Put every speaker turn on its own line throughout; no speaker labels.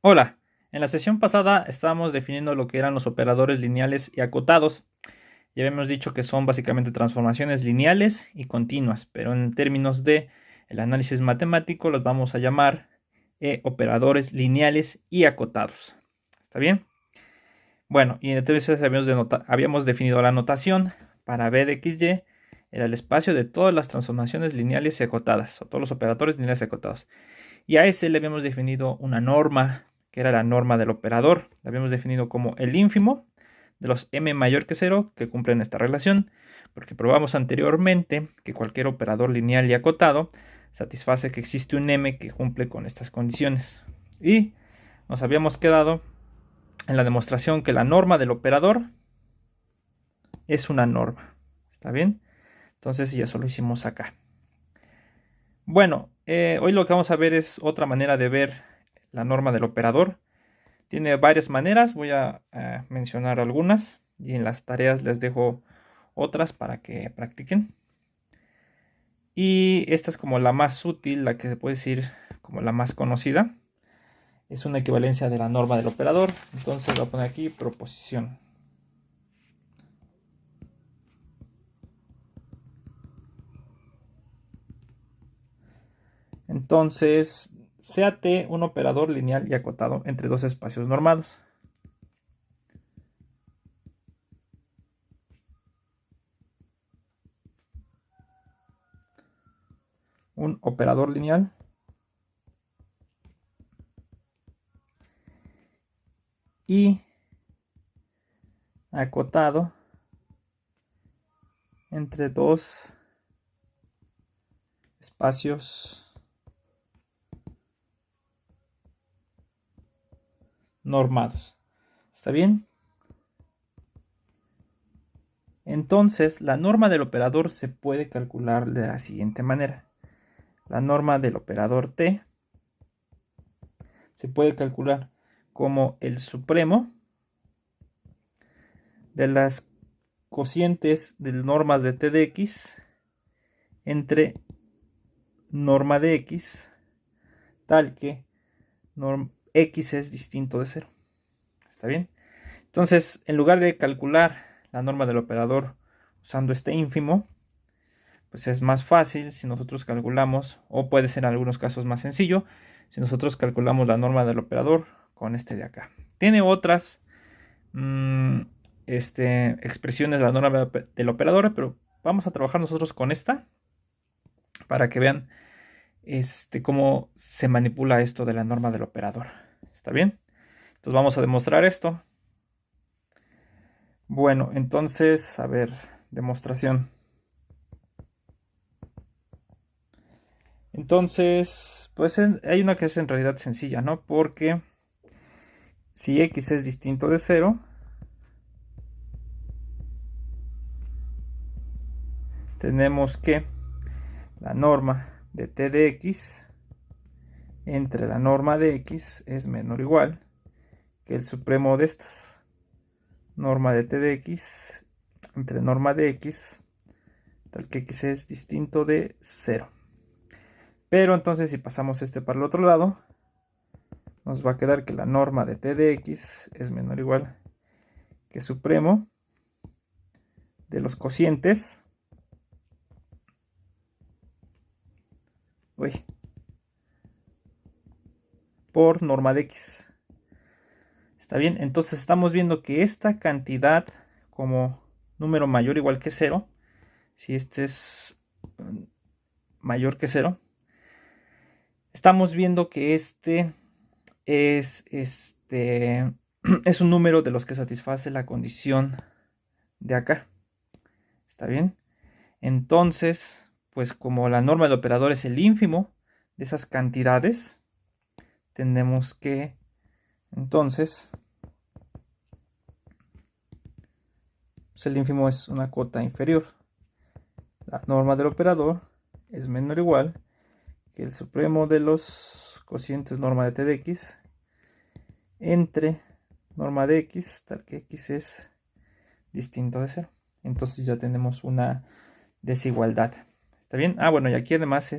Hola, en la sesión pasada estábamos definiendo lo que eran los operadores lineales y acotados. Ya habíamos dicho que son básicamente transformaciones lineales y continuas, pero en términos de el análisis matemático los vamos a llamar operadores lineales y acotados. ¿Está bien? Bueno, y entonces habíamos definido la notación para b de xy, era el espacio de todas las transformaciones lineales y acotadas, o todos los operadores lineales y acotados. Y a ese le habíamos definido una norma, que era la norma del operador. La habíamos definido como el ínfimo de los m mayor que 0 que cumplen esta relación, porque probamos anteriormente que cualquier operador lineal y acotado satisface que existe un m que cumple con estas condiciones. Y nos habíamos quedado en la demostración que la norma del operador es una norma. ¿Está bien? Entonces ya eso lo hicimos acá. Bueno, hoy lo que vamos a ver es otra manera de ver la norma del operador. Tiene varias maneras, voy a mencionar algunas y en las tareas les dejo otras para que practiquen. Y esta es como la más útil, la que se puede decir como la más conocida. Es una equivalencia de la norma del operador. Entonces voy a poner aquí proposición. Entonces, sea T un operador lineal y acotado entre dos espacios normados. Un operador lineal y acotado entre dos espacios normados. ¿Está bien? Entonces, la norma del operador se puede calcular de la siguiente manera. La norma del operador T se puede calcular como el supremo de las cocientes de normas de T de X entre norma de X, tal que X es distinto de 0. ¿Está bien? Entonces, en lugar de calcular la norma del operador usando este ínfimo, pues es más fácil si nosotros calculamos, o puede ser en algunos casos más sencillo, si nosotros calculamos la norma del operador con este de acá. Tiene otras expresiones la norma del operador, pero vamos a trabajar nosotros con esta para que vean cómo se manipula esto de la norma del operador. ¿Está bien? Entonces vamos a demostrar esto. Bueno, entonces, a ver, demostración. Entonces, pues hay una que es en realidad sencilla, ¿no? Porque si x es distinto de 0, tenemos que la norma de t de x entre la norma de x es menor o igual que el supremo de estas. Norma de t de x entre norma de x, tal que x es distinto de 0. Pero entonces si pasamos este para el otro lado, nos va a quedar que la norma de t de x es menor o igual que supremo de los cocientes por norma de x. ¿Está bien? Entonces estamos viendo que esta cantidad como número mayor o igual que 0, si este es mayor que 0, estamos viendo que este es es un número de los que satisface la condición de acá. ¿Está bien? Entonces, pues como la norma del operador es el ínfimo de esas cantidades, tenemos que entonces pues el ínfimo es una cota inferior. La norma del operador es menor o igual que el supremo de los cocientes norma de t de x entre norma de x, tal que x es distinto de 0. Entonces ya tenemos una desigualdad. ¿Está bien? Ah, bueno, y aquí además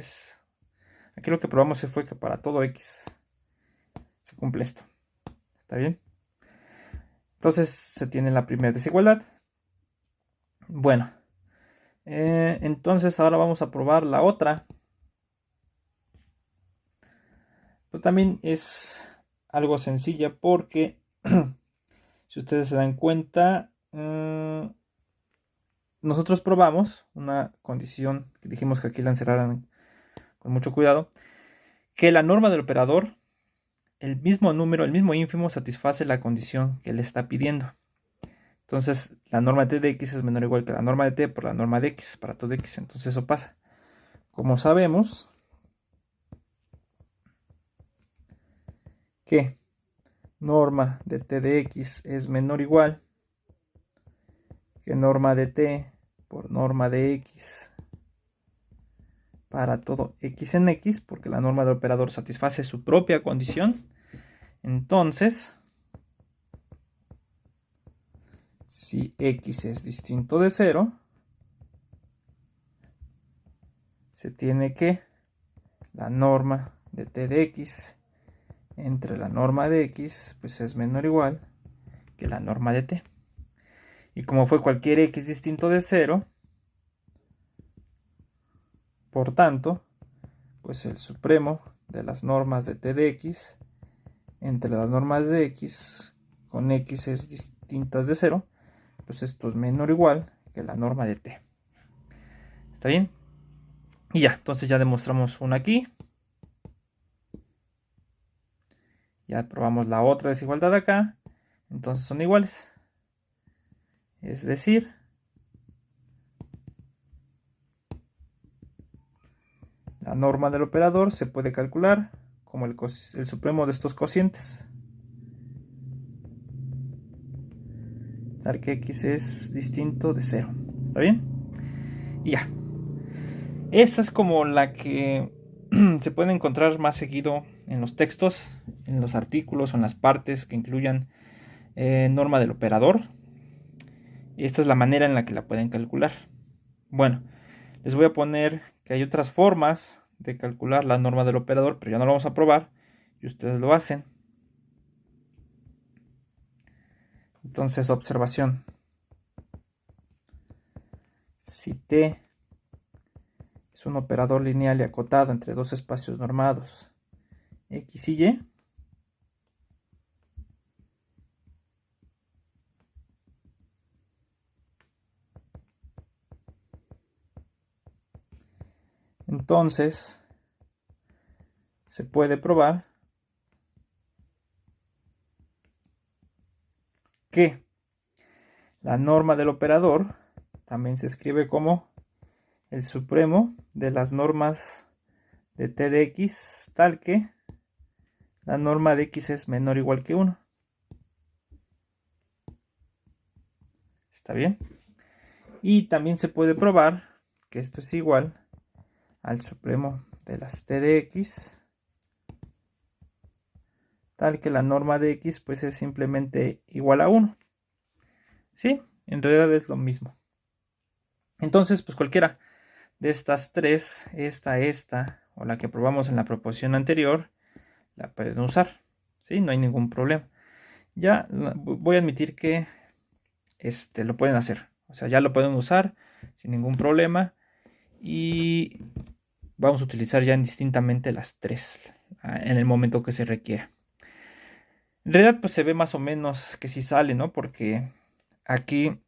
aquí lo que probamos fue que para todo x se cumple esto. ¿Está bien? Entonces se tiene la primera desigualdad. Bueno, entonces ahora vamos a probar la otra. Pues también es algo sencilla porque si ustedes se dan cuenta, nosotros probamos una condición que dijimos que aquí la encerraran con mucho cuidado, que la norma del operador, el mismo número, el mismo ínfimo satisface la condición que le está pidiendo. Entonces la norma de t de x es menor o igual que la norma de t por la norma de x para todo x. Entonces eso pasa. Como sabemos que norma de t de x es menor o igual que norma de t por norma de x para todo x en x, porque la norma del operador satisface su propia condición. Entonces, si x es distinto de 0, se tiene que la norma de t de x entre la norma de x pues es menor o igual que la norma de t. Y como fue cualquier x distinto de 0, por tanto, pues el supremo de las normas de t de x entre las normas de x con x es distintas de 0, pues esto es menor o igual que la norma de t. ¿Está bien? Y ya, entonces ya demostramos una aquí. Ya probamos la otra desigualdad acá. Entonces son iguales. Es decir, la norma del operador se puede calcular como el supremo de estos cocientes. Tal que x es distinto de 0. ¿Está bien? Y ya. Esta es como la que se puede encontrar más seguido en los textos, en los artículos o en las partes que incluyan norma del operador. Y esta es la manera en la que la pueden calcular. Bueno, les voy a poner que hay otras formas de calcular la norma del operador, pero ya no lo vamos a probar y ustedes lo hacen. Entonces, observación. Si t es un operador lineal y acotado entre dos espacios normados x y y, entonces se puede probar que la norma del operador también se escribe como el supremo de las normas de t de x, tal que la norma de x es menor o igual que 1. ¿Está bien? Y también se puede probar que esto es igual al supremo de las t de x, tal que la norma de x pues es simplemente igual a 1. ¿Sí? En realidad es lo mismo. Entonces, pues cualquiera de estas tres, esta o la que probamos en la proposición anterior, la pueden usar. ¿Sí? No hay ningún problema. Ya voy a admitir que lo pueden hacer. O sea, ya lo pueden usar sin ningún problema. Y vamos a utilizar ya indistintamente las tres en el momento que se requiera. En realidad, pues se ve más o menos que sí sale, ¿no? Porque aquí,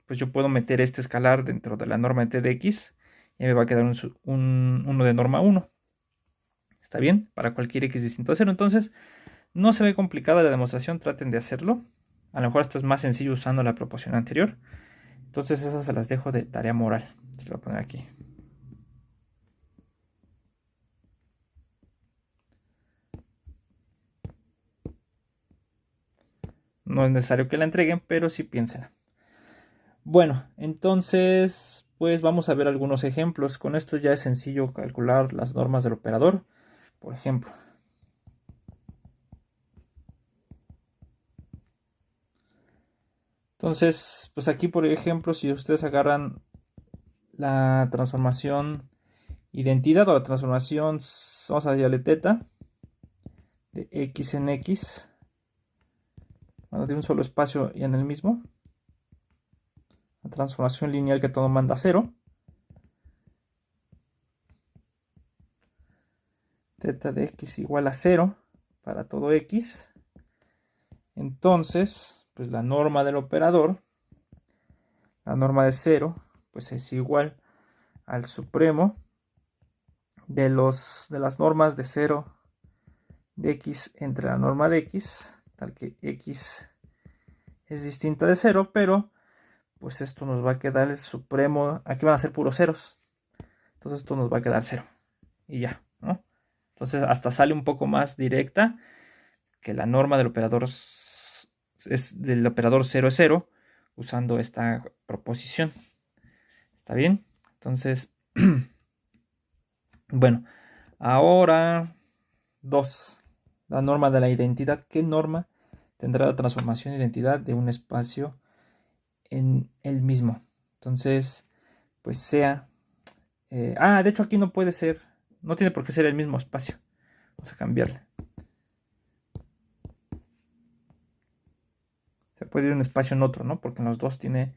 pues yo puedo meter este escalar dentro de la norma de t de x y me va a quedar uno de norma 1. ¿Está bien? Para cualquier x distinto a 0. Entonces, no se ve complicada la demostración, traten de hacerlo. A lo mejor esto es más sencillo usando la proporción anterior. Entonces, esas se las dejo de tarea moral. Se lo voy a poner aquí. No es necesario que la entreguen, pero sí piénsenla. Bueno, entonces, pues vamos a ver algunos ejemplos. Con esto ya es sencillo calcular las normas del operador. Por ejemplo, entonces, pues aquí por ejemplo, si ustedes agarran la transformación identidad o la transformación, vamos a llamarle teta, de x en x, de un solo espacio y en el mismo. La transformación lineal que todo manda a 0. Teta de x igual a 0 para todo x. Entonces, pues la norma del operador, la norma de 0, pues es igual al supremo de las normas de 0 de x entre la norma de x, tal que x es distinta de 0, pero pues esto nos va a quedar el supremo, aquí van a ser puros ceros, entonces esto nos va a quedar 0 y ya, ¿no? Entonces hasta sale un poco más directa que la norma del operador es del operador 0 es 0, usando esta proposición. ¿Está bien? Entonces, bueno, ahora 2. La norma de la identidad. ¿Qué norma tendrá la transformación de identidad de un espacio en el mismo? Entonces, pues sea... de hecho aquí no puede ser, no tiene por qué ser el mismo espacio. Vamos a cambiarle. Se puede ir de un espacio en otro, ¿no? Porque en los dos tiene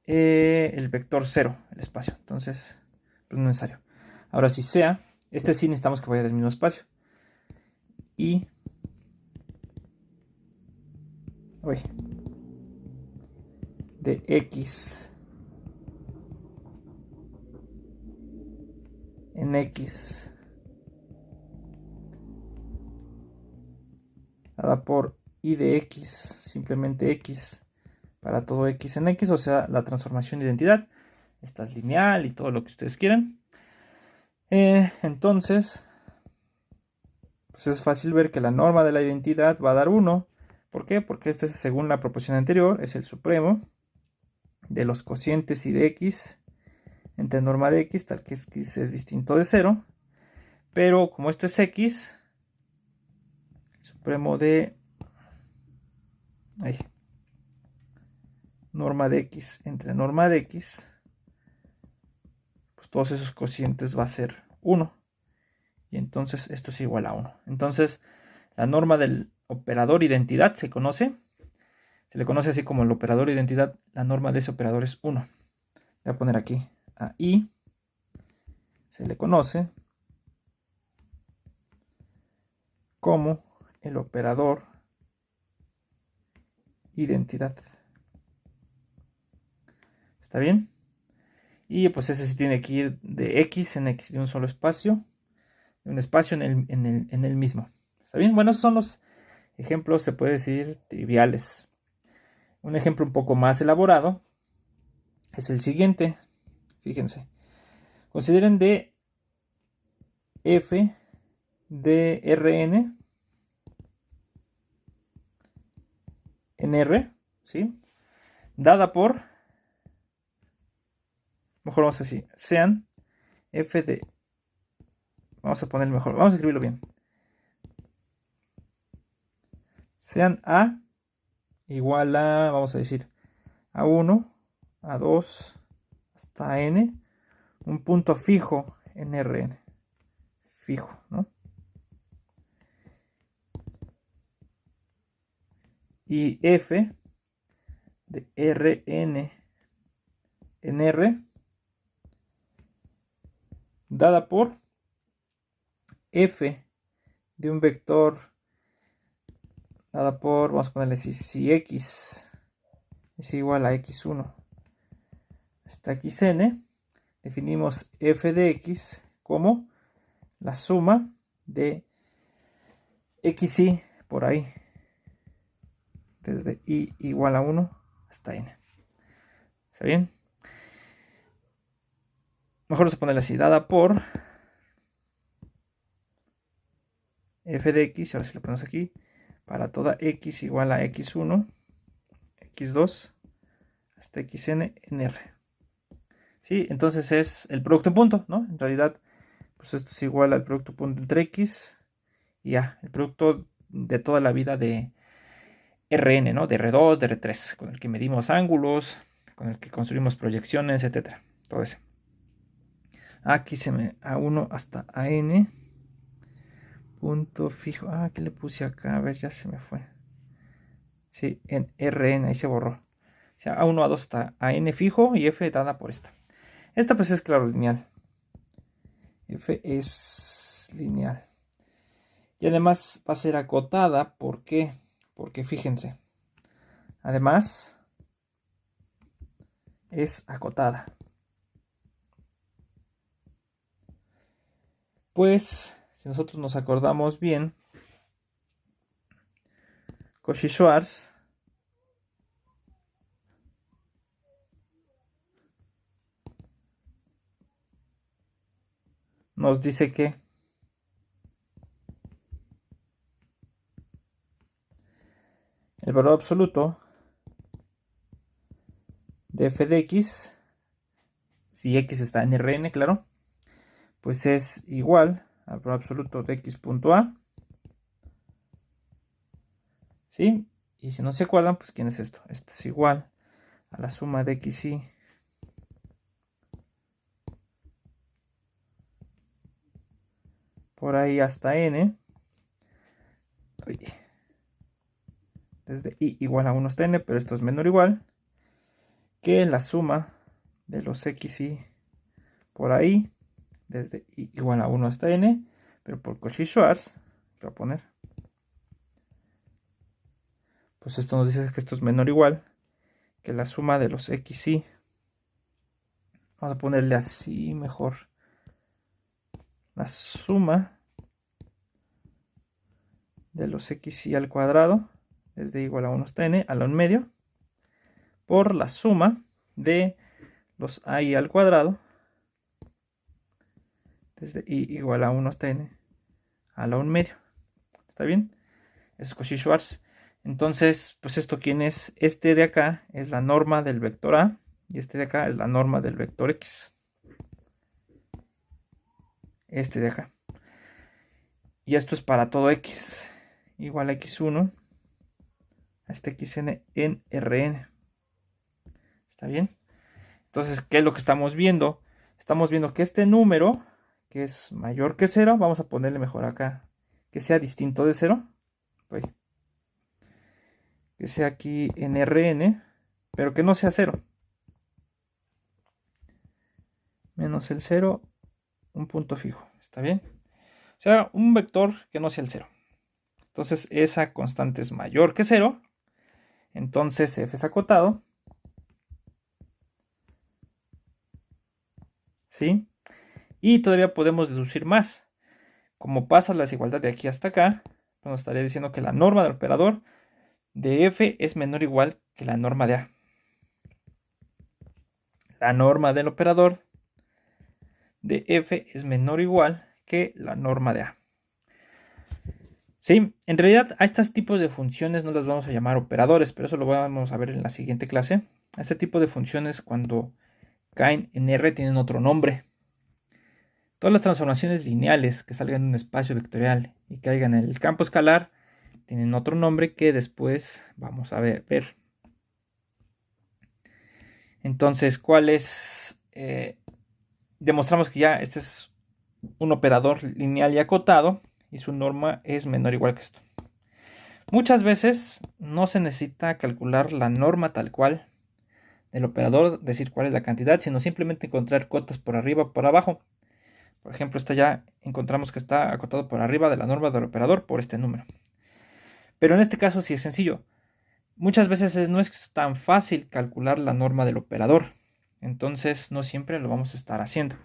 el vector 0, el espacio. Entonces, pues no es necesario. Ahora, si sea, este sí necesitamos que vaya del mismo espacio. Y... de x en x dada por y de x, simplemente x para todo x en x, o sea, la transformación de identidad. Esta es lineal y todo lo que ustedes quieran. Entonces, pues es fácil ver que la norma de la identidad va a dar 1. ¿Por qué? Porque este, según la proposición anterior, es el supremo de los cocientes y de x entre norma de x, tal que x es distinto de 0. Pero como esto es x, el supremo de norma de x entre norma de x, pues todos esos cocientes va a ser 1. Y entonces esto es igual a 1. Entonces la norma del operador identidad se le conoce así como el operador identidad. La norma de ese operador es 1. Voy a poner aquí a i. Se le conoce como el operador identidad. ¿Está bien? Y pues ese sí tiene que ir de x en x, de un solo espacio, de un espacio en el mismo. ¿Está bien? Bueno, esos son los ejemplos, se puede decir, triviales. Un ejemplo un poco más elaborado es el siguiente. Fíjense. Consideren de f de Rn en R, ¿sí? Dada por, mejor vamos a decir, sean f de, vamos a poner mejor, vamos a escribirlo bien. Sean a igual a, vamos a decir, a1, a2, hasta n, un punto fijo en Rn. Fijo, ¿no? Y f de Rn en R dada por f de un vector dada por, vamos a ponerle si x es igual a x1 hasta xn, definimos f de x como la suma de xy por ahí, desde i igual a 1 hasta n. ¿Está bien? Mejor vamos a ponerle así, dada por f de x, ahora si lo ponemos aquí, para toda x igual a x1, x2, hasta xn en R. ¿Sí? Entonces es el producto en punto, ¿no? En realidad, pues esto es igual al producto punto entre x y ya, el producto de toda la vida de Rn, ¿no? De R2, de R3, con el que medimos ángulos, con el que construimos proyecciones, etcétera. Todo eso. Aquí se me A1 hasta AN. Punto fijo. ¿Qué le puse acá? A ver, ya se me fue. Sí, en Rn, ahí se borró. O sea, A1, A2 está a n fijo y f dada por esta. Esta pues es claro lineal. F es lineal. Y además va a ser acotada. ¿Por qué? Porque fíjense. Además es acotada. Pues, si nosotros nos acordamos bien, Cauchy-Schwarz nos dice que el valor absoluto de f de x, si x está en Rn, claro, pues es igual al valor absoluto de x punto a. ¿Sí? Y si no se acuerdan, pues ¿quién es esto? Esto es igual a la suma de x y por ahí hasta n. Desde i igual a 1 hasta n, pero esto es menor o igual que la suma de los x y por ahí, desde i igual a 1 hasta n, pero por Cauchy-Schwarz, voy a poner, pues esto nos dice que esto es menor o igual que la suma de los x y, vamos a ponerle así mejor, la suma de los x y al cuadrado, desde i igual a 1 hasta n, a la 1 medio, por la suma de los a y al cuadrado, desde i igual a 1 hasta n, a la 1 medio. ¿Está bien? Eso es Cauchy-Schwarz. Entonces, pues esto, ¿quién es? Este de acá es la norma del vector a y este de acá es la norma del vector x. Este de acá. Y esto es para todo x. Igual a x1 a este xn en Rn. ¿Está bien? Entonces, ¿qué es lo que estamos viendo? Estamos viendo que este número, que es mayor que 0, vamos a ponerle mejor acá, que sea distinto de 0. Que sea aquí en Rn, pero que no sea 0. Menos el 0, un punto fijo. ¿Está bien? O sea, un vector que no sea el 0. Entonces, esa constante es mayor que 0. Entonces, f es acotado. ¿Sí? Y todavía podemos deducir más. Como pasa la desigualdad de aquí hasta acá, pues nos estaría diciendo que la norma del operador de f es menor o igual que la norma de a. La norma del operador de f es menor o igual que la norma de a. Sí, en realidad a estos tipos de funciones no las vamos a llamar operadores, pero eso lo vamos a ver en la siguiente clase. A este tipo de funciones, cuando caen en R, tienen otro nombre. Todas las transformaciones lineales que salgan de un espacio vectorial y caigan en el campo escalar tienen otro nombre que después vamos a ver. Entonces, ¿cuál es? Demostramos que ya este es un operador lineal y acotado y su norma es menor o igual que esto. Muchas veces no se necesita calcular la norma tal cual del operador, decir cuál es la cantidad, sino simplemente encontrar cotas por arriba o por abajo. Por ejemplo, esta ya encontramos que está acotado por arriba de la norma del operador por este número. Pero en este caso sí es sencillo. Muchas veces no es tan fácil calcular la norma del operador. Entonces no siempre lo vamos a estar haciendo.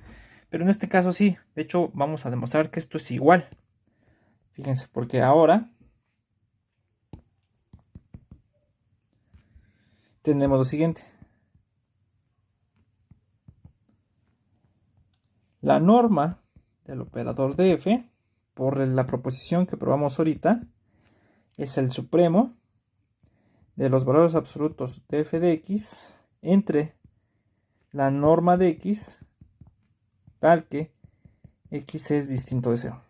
Pero en este caso sí. De hecho, vamos a demostrar que esto es igual. Fíjense, porque ahora tenemos lo siguiente. La norma del operador de f, por la proposición que probamos ahorita, es el supremo de los valores absolutos de f de x entre la norma de x tal que x es distinto de 0.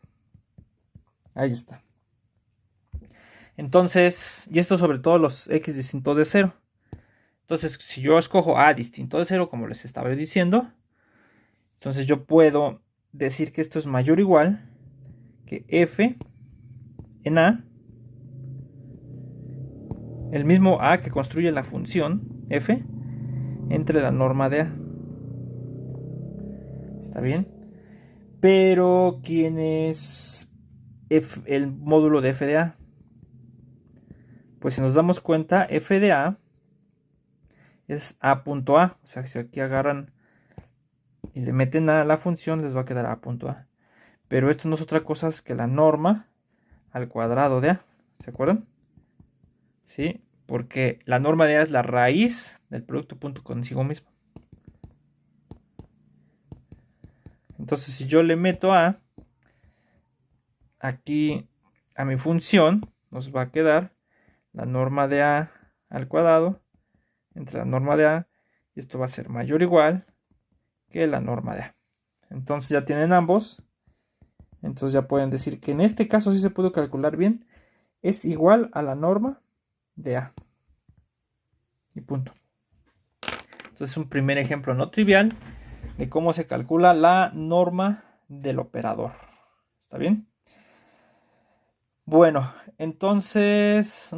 Ahí está. Entonces, y esto sobre todo los x distinto de 0. Entonces, si yo escojo a distinto de 0, como les estaba diciendo, entonces yo puedo decir que esto es mayor o igual que f en a el mismo A que construye la función f entre la norma de A. ¿Está bien? Pero ¿quién es el módulo de f de A? Pues si nos damos cuenta, f de A es A.A. O sea, si aquí agarran y le meten a la función, les va a quedar A.A. Pero esto no es otra cosa que la norma al cuadrado de A. ¿Se acuerdan? ¿Sí? Porque la norma de A es la raíz del producto punto consigo mismo. Entonces, si yo le meto A aquí a mi función, nos va a quedar la norma de A al cuadrado entre la norma de A, y esto va a ser mayor o igual que la norma de A. Entonces ya tienen ambos. Entonces ya pueden decir que en este caso sí se puede calcular bien. Es igual a la norma de A. Y punto. Entonces es un primer ejemplo no trivial de cómo se calcula la norma del operador. ¿Está bien? Bueno, entonces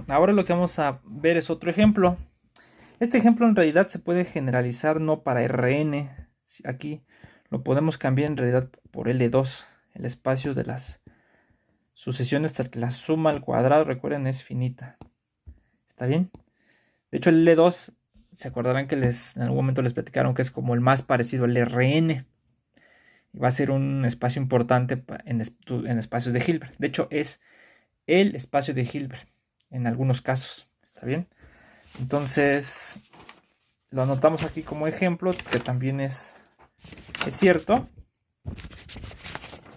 ahora lo que vamos a ver es otro ejemplo. Este ejemplo en realidad se puede generalizar no para Rn. Aquí lo podemos cambiar en realidad por L2, el espacio de las sucesiones hasta que la suma al cuadrado, recuerden, es finita. ¿Está bien? De hecho, el L2, se acordarán que en algún momento les platicaron que es como el más parecido al Rn. Y va a ser un espacio importante en espacios de Hilbert. De hecho, es el espacio de Hilbert en algunos casos. ¿Está bien? Entonces, lo anotamos aquí como ejemplo, que también es cierto.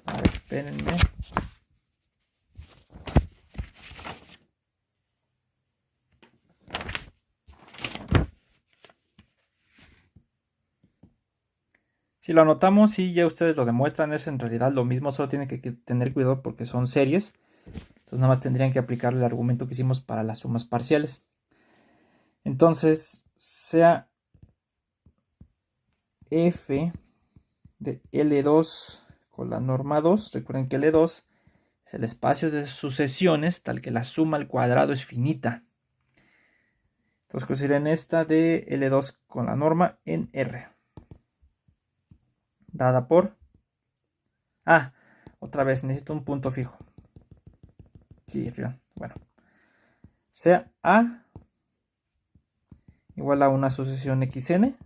A ver, espérenme. Si lo anotamos y ya ustedes lo demuestran, es en realidad lo mismo, solo tienen que tener cuidado porque son series. Entonces nada más tendrían que aplicar el argumento que hicimos para las sumas parciales. Entonces, sea f de L2 con la norma 2, recuerden que L2 es el espacio de sucesiones tal que la suma al cuadrado es finita. Entonces consideren esta de L2 con la norma en R. Dada por... otra vez necesito un punto fijo. Sí, bueno. Sea A igual a una sucesión xn.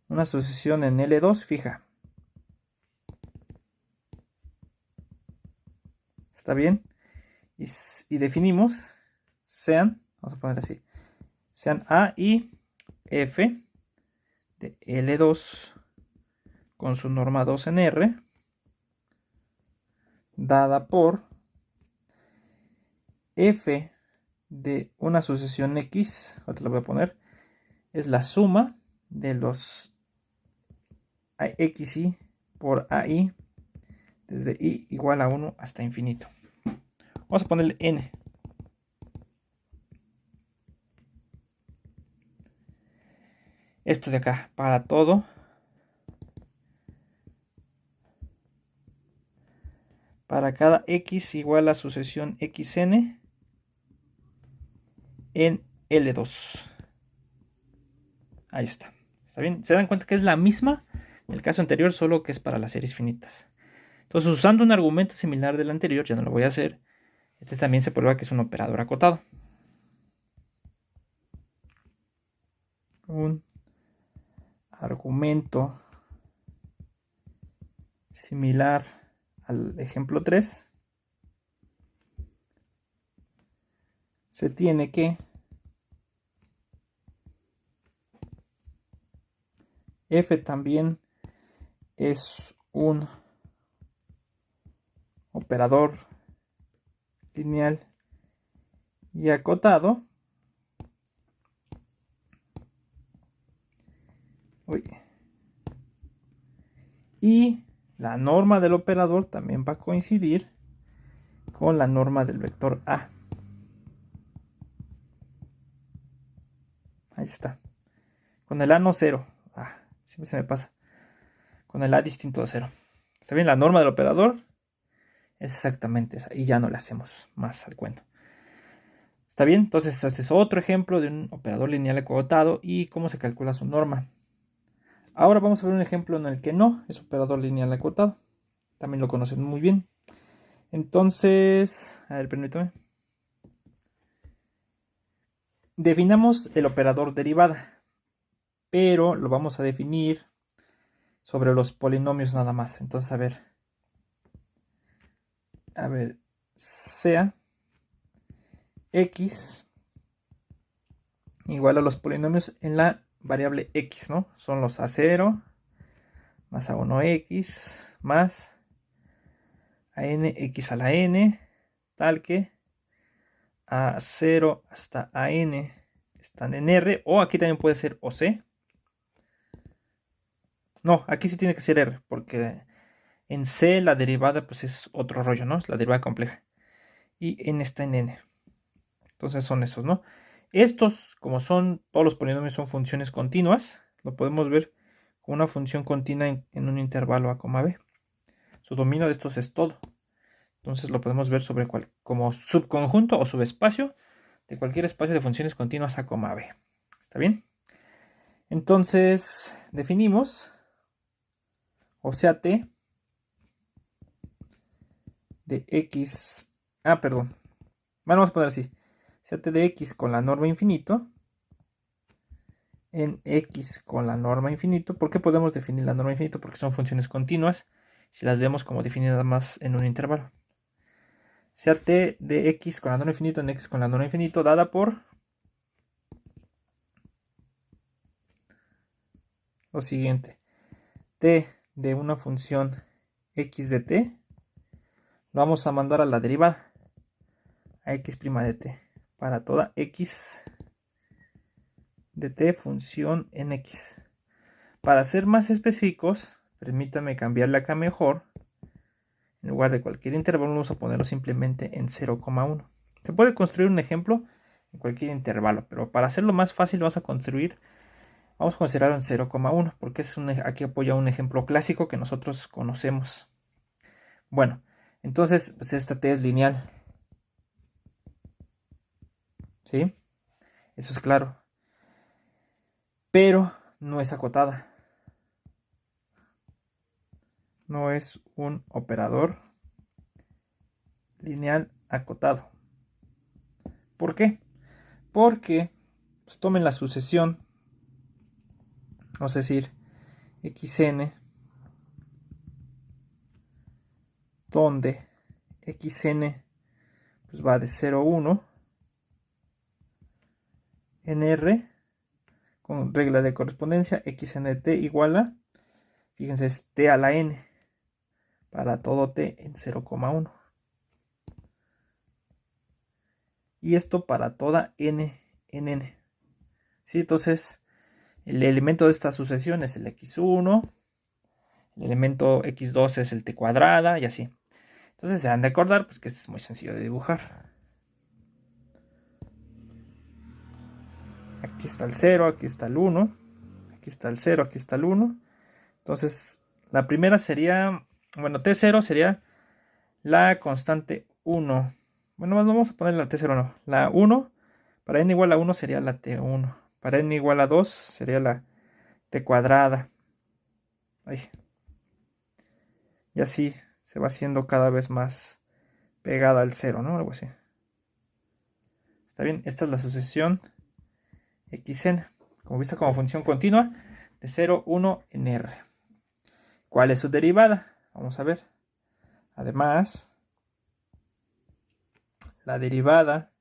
Una sucesión en L2 fija. ¿Está bien? Y definimos sean, vamos a poner así, sean A y F de L2 con su norma 2 en R, dada por F de una sucesión X, ahora lo voy a poner, es la suma de los XY por AI desde I igual a 1 hasta infinito. Vamos a ponerle N. Esto de acá, para todo. Para cada X igual a sucesión XN en L2. Ahí está. ¿Está bien? ¿Se dan cuenta que es la misma del caso anterior, solo que es para las series finitas? Entonces, usando un argumento similar del anterior, ya no lo voy a hacer. Este también se prueba que es un operador acotado. Un argumento similar al ejemplo 3. Se tiene que F también es un operador lineal y acotado. Y la norma del operador también va a coincidir con la norma del vector A. Ahí está. Con el A no 0. Siempre se me pasa. Con el A distinto a 0. ¿Está bien? La norma del operador es exactamente esa. Y ya no le hacemos más al cuento. ¿Está bien? Entonces este es otro ejemplo de un operador lineal acotado y cómo se calcula su norma. Ahora vamos a ver un ejemplo en el que no es operador lineal acotado. También lo conocen muy bien. Entonces, a ver, permítame. Definamos el operador derivada, pero lo vamos a definir sobre los polinomios nada más. Entonces, a ver, sea x igual a los polinomios en la variable x, ¿no? Son los a0 más a1x más a n x a la n, tal que a0 hasta a n están en R, o aquí también puede ser o c. No, aquí sí tiene que ser R, porque en C la derivada pues es otro rollo, ¿no? Es la derivada compleja. Y n está en n. Entonces son esos, ¿no? Estos, como son, todos los polinomios son funciones continuas, lo podemos ver como una función continua en un intervalo a, b. Su dominio de estos es todo. Entonces lo podemos ver sobre como subconjunto o subespacio de cualquier espacio de funciones continuas a, b. ¿Está bien? Entonces definimos, o sea, t de x, perdón, bueno, vamos a poner así, sea t de x con la norma infinito en x con la norma infinito. ¿Por qué podemos definir la norma infinito? Porque son funciones continuas si las vemos como definidas más en un intervalo. Sea t de x con la norma infinito en x con la norma infinito dada por lo siguiente: t de una función x de t lo vamos a mandar a la derivada, a x' de t, para toda x de t función en x. Para ser más específicos, permítanme cambiarle acá mejor. En lugar de cualquier intervalo vamos a ponerlo simplemente en 0,1. Se puede construir un ejemplo en cualquier intervalo, pero para hacerlo más fácil vamos a considerarlo en 0,1, porque aquí apoya un ejemplo clásico que nosotros conocemos. Bueno, entonces pues esta t es lineal, ¿sí? Eso es claro. Pero no es acotada. No es un operador lineal acotado. ¿Por qué? Porque pues, tomen la sucesión, vamos a decir xn, donde xn pues, va de 0 a 1 en R con regla de correspondencia. Xn de t igual a, fíjense, es t a la n para todo t en 0,1. Y esto para toda n en n. ¿Sí? Entonces, el elemento de esta sucesión es el x1, el elemento x2 es el t cuadrada y así. Entonces se han de acordar pues, que este es muy sencillo de dibujar. Aquí está el 0, aquí está el 1, aquí está el 0, aquí está el 1. Entonces, la primera sería, bueno, t0 sería la constante 1. Bueno, vamos a poner la t0, no. La 1, para n igual a 1 sería la t1. Para n igual a 2 sería la t cuadrada. Ay. Y así se va haciendo cada vez más pegada al 0, ¿no? Algo así. Está bien, esta es la sucesión xn, como vista como función continua de 0, 1 en R. ¿Cuál es su derivada? Vamos a ver. Además, la derivada,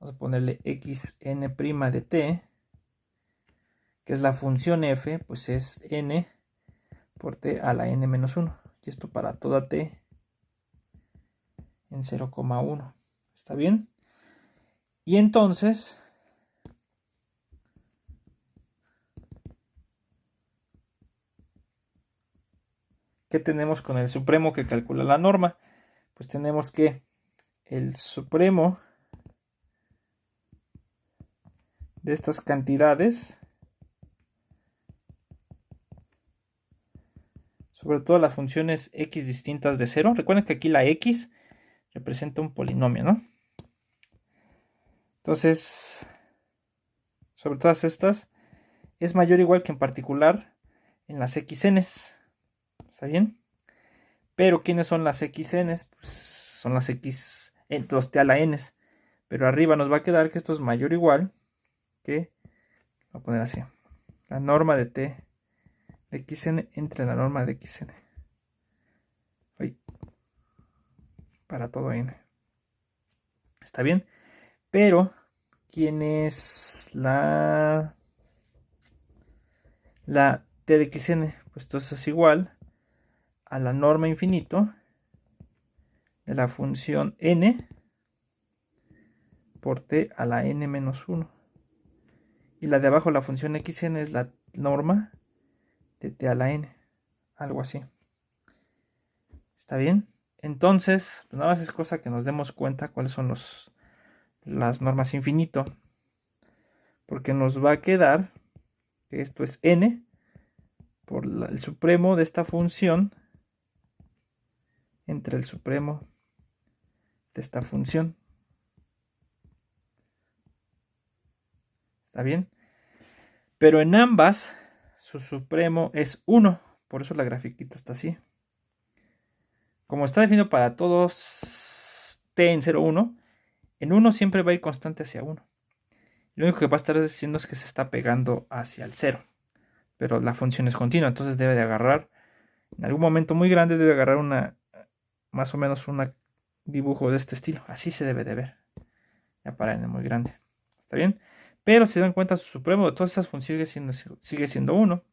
vamos a ponerle xn' de t, que es la función f, pues es n por t a la n menos 1. Y esto para toda t en 0,1. ¿Está bien? Y entonces, ¿qué tenemos con el supremo que calcula la norma? Pues tenemos que el supremo de estas cantidades, sobre todo las funciones x distintas de 0. Recuerden que aquí la x representa un polinomio, ¿no? Entonces, sobre todas estas, es mayor o igual que en particular en las xn's. ¿Está bien? Pero ¿quiénes son las xn's? Pues son las x, los t a la n. Pero arriba nos va a quedar que esto es mayor o igual que, voy a poner así, la norma de t de xn entre la norma de xn. Para todo n. ¿Está bien? Pero, ¿quién es la t de xn? Pues esto es igual a la norma infinito de la función n por t a la n menos 1. Y la de abajo, la función xn, es la norma de t a la n. Algo así. ¿Está bien? Entonces, pues nada más es cosa que nos demos cuenta cuáles son las normas infinito. Porque nos va a quedar que esto es n por el supremo de esta función entre el supremo de esta función. ¿Está bien? Pero en ambas su supremo es 1. Por eso la grafiquita está así. Como está definido para todos t en 0, 1, en 1 siempre va a ir constante hacia 1. Lo único que va a estar diciendo es que se está pegando hacia el 0. Pero la función es continua, entonces debe de agarrar, en algún momento muy grande, debe agarrar más o menos un dibujo de este estilo. Así se debe de ver. Ya para n muy grande. ¿Está bien? Pero si se dan cuenta, su supremo de todas esas funciones sigue siendo 1.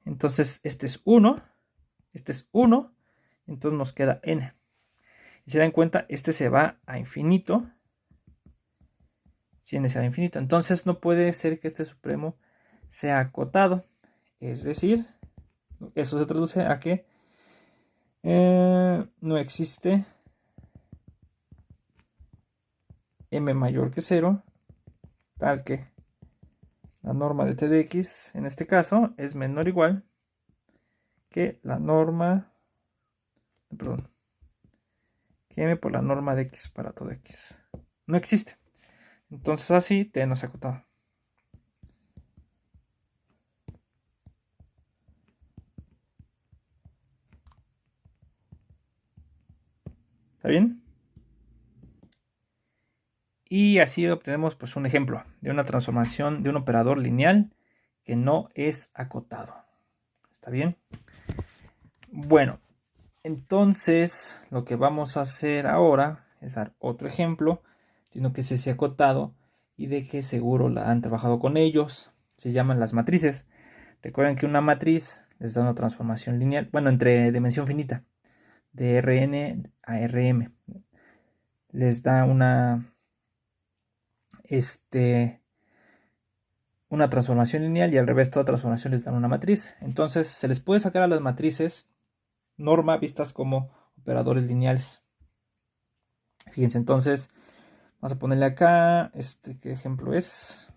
Entonces este es 1. Este es 1. Entonces nos queda n. Y si se dan cuenta, este se va a infinito. Si n se va a infinito. Entonces no puede ser que este supremo sea acotado. Es decir, eso se traduce a que no existe m mayor que 0, tal que la norma de t de x, en este caso, es menor o igual que la norma, perdón, que m por la norma de x para todo x. No existe. Entonces así t no es acotado. ¿Está bien? Y así obtenemos pues un ejemplo de una transformación de un operador lineal que no es acotado. ¿Está bien? Bueno, entonces lo que vamos a hacer ahora es dar otro ejemplo de uno que es ese acotado y de que seguro la han trabajado con ellos. Se llaman las matrices. Recuerden que una matriz les da una transformación lineal, bueno, entre dimensión finita, de Rn a Rm. Les da una transformación lineal y al revés, toda transformación les da una matriz. Entonces se les puede sacar a las matrices norma vistas como operadores lineales. Fíjense, entonces vamos a ponerle acá, ¿qué ejemplo es?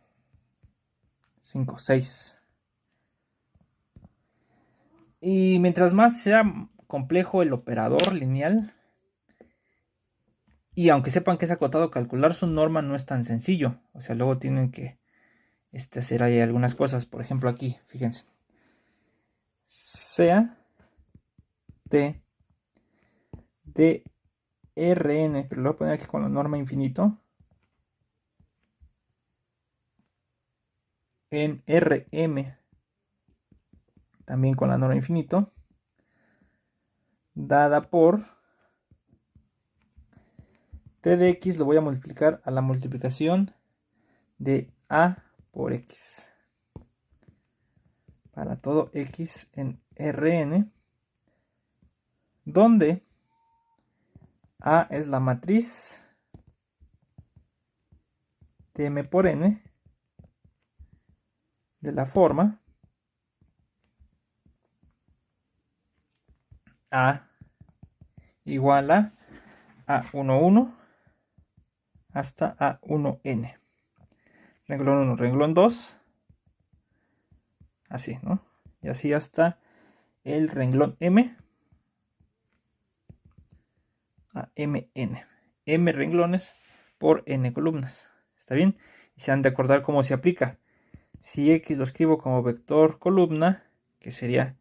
5, 6. Y mientras más sea complejo el operador lineal, y aunque sepan que es acotado, calcular su norma no es tan sencillo. O sea, luego tienen que hacer ahí algunas cosas. Por ejemplo, aquí, fíjense. Sea t de Rn, pero lo voy a poner aquí con la norma infinito, en Rm, también con la norma infinito, dada por t de x, lo voy a multiplicar a la multiplicación de a por x. Para todo x en Rn, donde a es la matriz de m por n de la forma a igual a A11 hasta A1n. Renglón 1, renglón 2. Así, ¿no? Y así hasta el renglón m a mn. M renglones por n columnas. ¿Está bien? Y se han de acordar cómo se aplica. Si x lo escribo como vector columna, que sería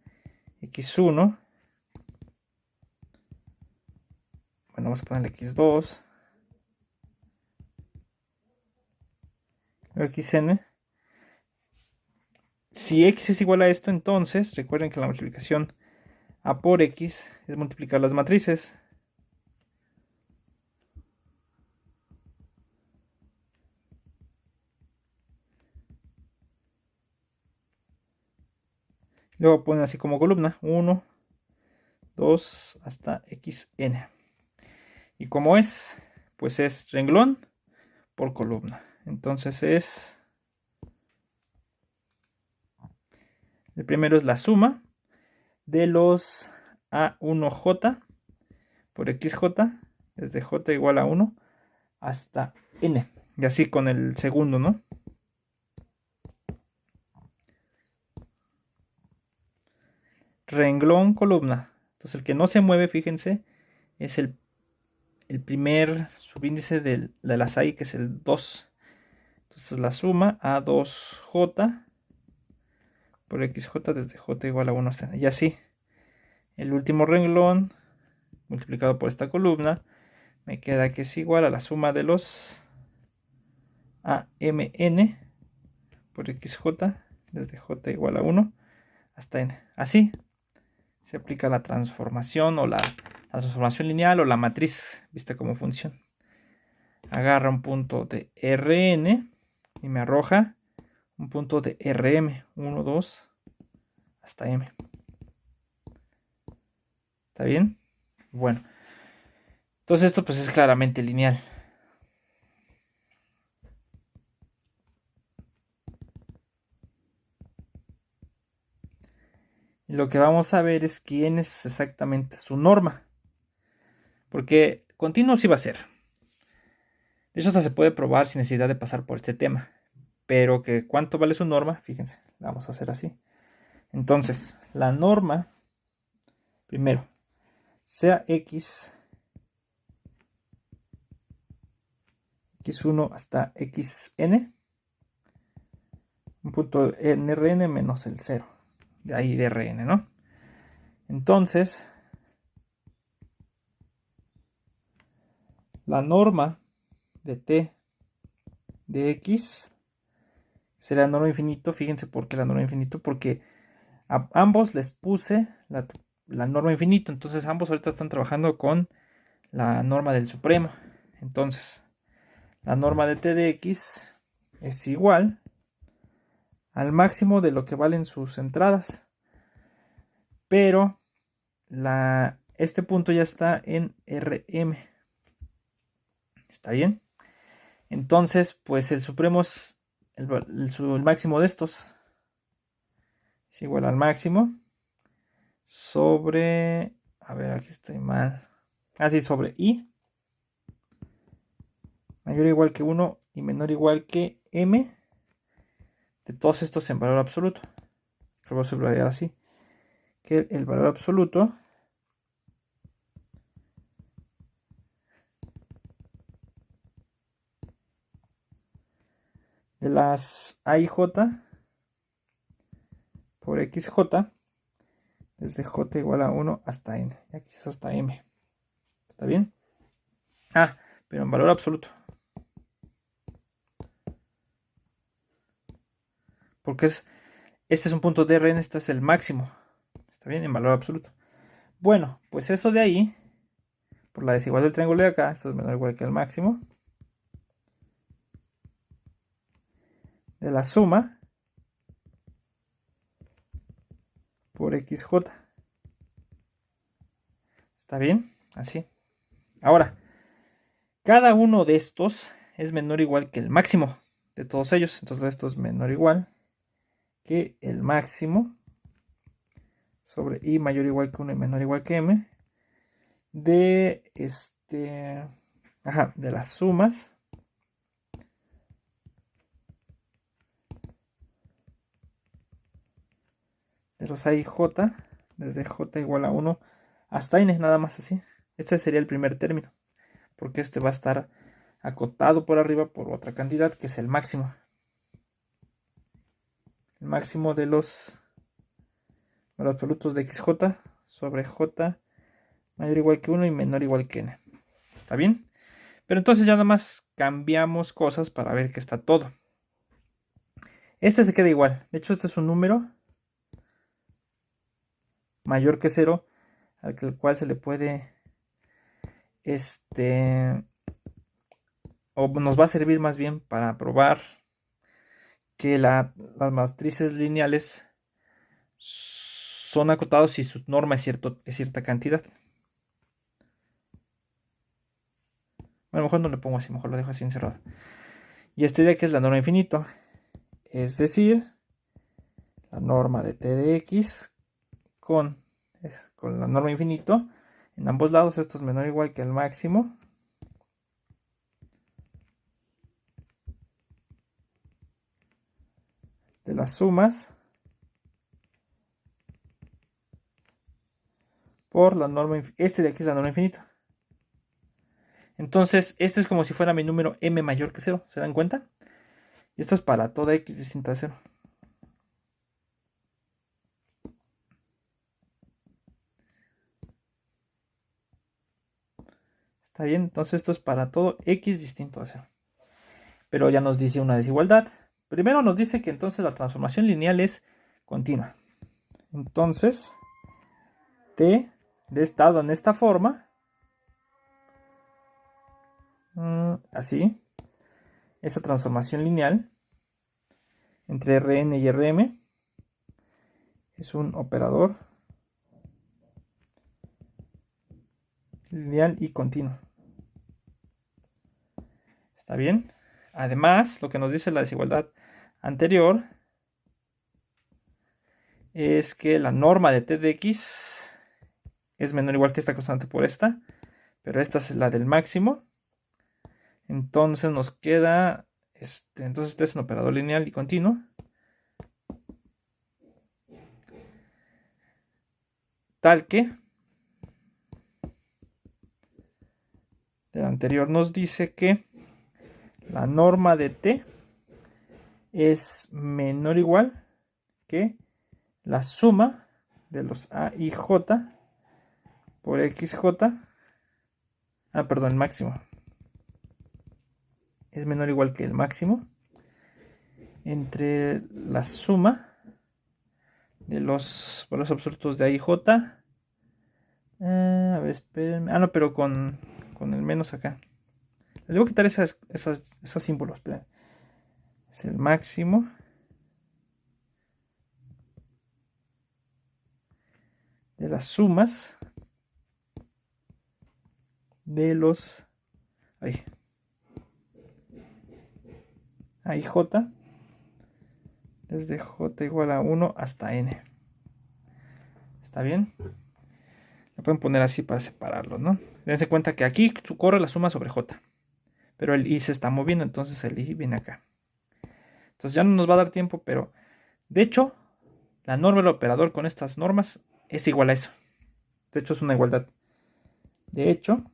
x1, bueno, vamos a ponerle x2, xn. Si x es igual a esto, entonces recuerden que la multiplicación a por x es multiplicar las matrices. Luego ponen así como columna 1, 2 hasta xn. Y como es, pues es renglón por columna. Entonces el primero es la suma de los A1j por xj, desde j igual a 1 hasta n. Y así con el segundo, ¿no? Renglón, columna. Entonces el que no se mueve, fíjense, es el primer subíndice de las AI, que es el 2. Entonces la suma A2j por xj desde j igual a 1 hasta n. Y así, el último renglón multiplicado por esta columna me queda que es igual a la suma de los AMN por xj desde j igual a 1 hasta n. Así se aplica la transformación o la transformación lineal o la matriz vista como función. Agarra un punto de Rn y me arroja un punto de Rm, 1, 2 hasta m. ¿Está bien? Bueno, entonces esto pues es claramente lineal. Y lo que vamos a ver es quién es exactamente su norma. Porque continuo sí va a ser. De hecho, hasta se puede probar sin necesidad de pasar por este tema. Pero que cuánto vale su norma, fíjense, la vamos a hacer así. Entonces, la norma, primero, sea x, x1 hasta xn, un punto en Rn menos el 0. De ahí de Rn, ¿no? Entonces, la norma de t de x será la norma infinito. Fíjense por qué la norma infinito, porque a ambos les puse la norma infinito. Entonces ambos ahorita están trabajando con la norma del supremo. Entonces la norma de t de x es igual al máximo de lo que valen sus entradas, pero este punto ya está en Rm. ¿Está bien? Entonces pues el supremo es el máximo de estos. Es igual al máximo sobre, a ver, aquí estoy mal, así sobre i mayor o igual que 1 y menor o igual que m de todos estos en valor absoluto. Lo voy a subrayar así, que el valor absoluto de las a y j por xj desde j igual a 1 hasta n, y aquí es hasta m. ¿Está bien? Pero en valor absoluto. Porque este es un punto de Rn, este es el máximo. ¿Está bien? En valor absoluto. Bueno, pues eso de ahí, por la desigualdad del triángulo de acá, esto es menor o igual que el máximo de la suma por xj. ¿Está bien? Así. Ahora, cada uno de estos es menor o igual que el máximo de todos ellos. Entonces esto es menor o igual que el máximo sobre i mayor o igual que 1 y menor o igual que m de de las sumas de los a y j desde j igual a 1 hasta n, nada más así. Este sería el primer término, porque este va a estar acotado por arriba por otra cantidad que es el máximo. El máximo de los absolutos de xj sobre j mayor o igual que 1 y menor o igual que n. ¿Está bien? Pero entonces ya nada más cambiamos cosas para ver que está todo. Este se queda igual. De hecho, este es un número mayor que 0 al cual se le puede o nos va a servir más bien para probar que las matrices lineales son acotados si su norma es cierta cantidad. Bueno, mejor no le pongo así, mejor lo dejo así encerrado. Y esta idea que es la norma infinito, es decir, la norma de t de x con la norma infinito en ambos lados. Esto es menor o igual que el máximo de las sumas por la norma infinita. Este de aquí es la norma infinita. Entonces, este es como si fuera mi número m mayor que 0. ¿Se dan cuenta? Y esto es para toda x distinta de 0. ¿Está bien? Entonces esto es para todo x distinto de 0. Pero ya nos dice una desigualdad. Primero nos dice que entonces la transformación lineal es continua. Entonces, t de estado en esta forma, así, esa transformación lineal entre Rn y Rm es un operador lineal y continuo. ¿Está bien? Además, lo que nos dice la desigualdad anterior es que la norma de t de x es menor o igual que esta constante por esta, pero esta es la del máximo. Entonces nos queda, entonces este es un operador lineal y continuo. Tal que del anterior nos dice que la norma de t es menor o igual que la suma de los a y j por xj. Perdón, el máximo. Es menor o igual que el máximo entre la suma de los valores absolutos de a y j. A ver, espérenme. No, pero con el menos acá. Les voy a quitar esos símbolos. Esperen. Es el máximo de las sumas de los a y j desde j igual a 1 hasta n. ¿Está bien? Lo pueden poner así para separarlo, ¿no? Dense cuenta que aquí corre la suma sobre j, pero el i se está moviendo, entonces el i viene acá. Entonces ya no nos va a dar tiempo, pero de hecho la norma del operador con estas normas es igual a eso. De hecho es una igualdad. De hecho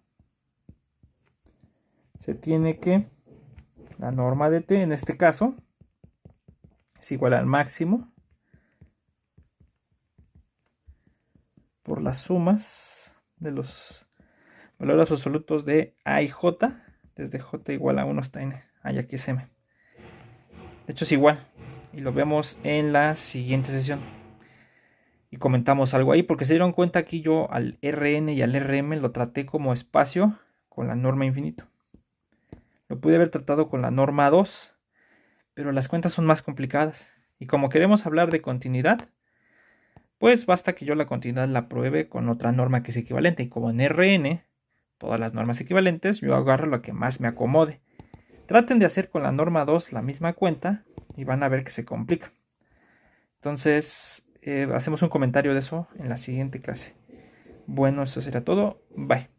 se tiene que la norma de t en este caso es igual al máximo por las sumas de los valores absolutos de a y j desde j igual a 1 hasta n. Y aquí es m. De hecho es igual y lo vemos en la siguiente sesión. Y comentamos algo ahí porque se dieron cuenta aquí yo al Rn y al Rm lo traté como espacio con la norma infinito. Lo pude haber tratado con la norma 2, pero las cuentas son más complicadas. Y como queremos hablar de continuidad, pues basta que yo la continuidad la pruebe con otra norma que es equivalente. Y como en Rn, todas las normas equivalentes, yo agarro la que más me acomode. Traten de hacer con la norma 2 la misma cuenta y van a ver que se complica. Entonces, hacemos un comentario de eso en la siguiente clase. Bueno, eso será todo. Bye.